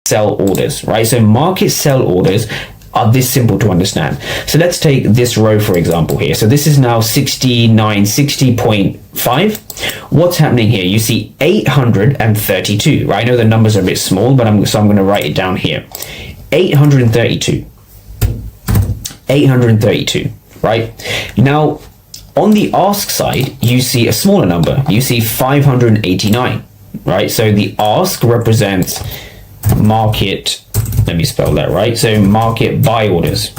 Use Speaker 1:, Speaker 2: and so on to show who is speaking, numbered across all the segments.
Speaker 1: sell orders, right? So market sell orders are this simple to understand. So let's take this row for example here. So this is now 6960.5. What's happening here? You see 832, right? I know the numbers are a bit small, but I'm going to write it down here. 832, right? Now on the ask side, you see a smaller number. You see 589, right? So the ask represents market, let me spell that right. So market buy orders.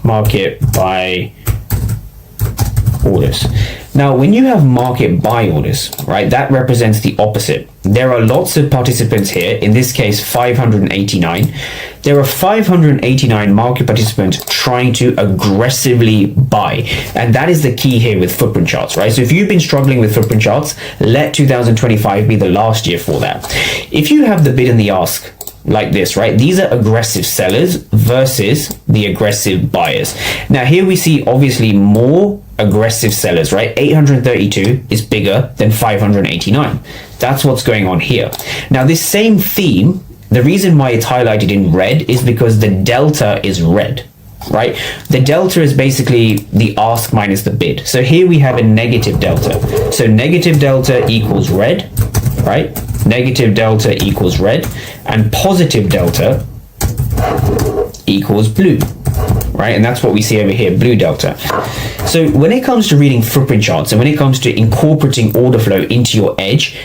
Speaker 1: Market buy orders. Now, when you have market buy orders, right, that represents the opposite. There are lots of participants here, in this case 589. There are 589 market participants trying to aggressively buy. And that is the key here with footprint charts, right? So if you've been struggling with footprint charts, let 2025 be the last year for that. If you have the bid and the ask like this, right? These are aggressive sellers versus the aggressive buyers. Now here we see obviously more aggressive sellers, right? 832 is bigger than 589. That's what's going on here. Now this same theme, the reason why it's highlighted in red is because the delta is red, right? The delta is basically the ask minus the bid. So here we have a negative delta. So negative delta equals red, right? Negative delta equals red, and positive delta equals blue, right? And that's what we see over here, blue delta. So when it comes to reading footprint charts and when it comes to incorporating order flow into your edge,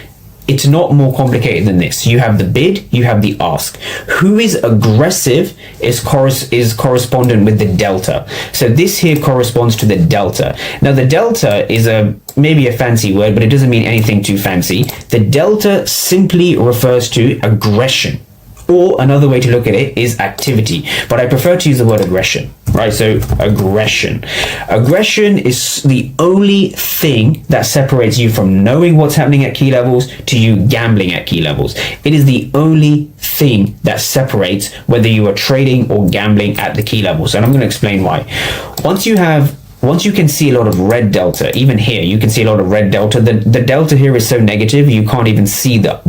Speaker 1: it's not more complicated than this. You have the bid, you have the ask. Who is aggressive is correspondent with the delta. So this here corresponds to the delta. Now the delta is maybe a fancy word, but it doesn't mean anything too fancy. The delta simply refers to aggression. Or another way to look at it is activity, but I prefer to use the word aggression, right? So aggression. Aggression is the only thing that separates you from knowing what's happening at key levels to you gambling at key levels. It is the only thing that separates whether you are trading or gambling at the key levels. And I'm going to explain why. Once you can see a lot of red delta, even here, you can see a lot of red delta. The delta here is so negative, you can't even see the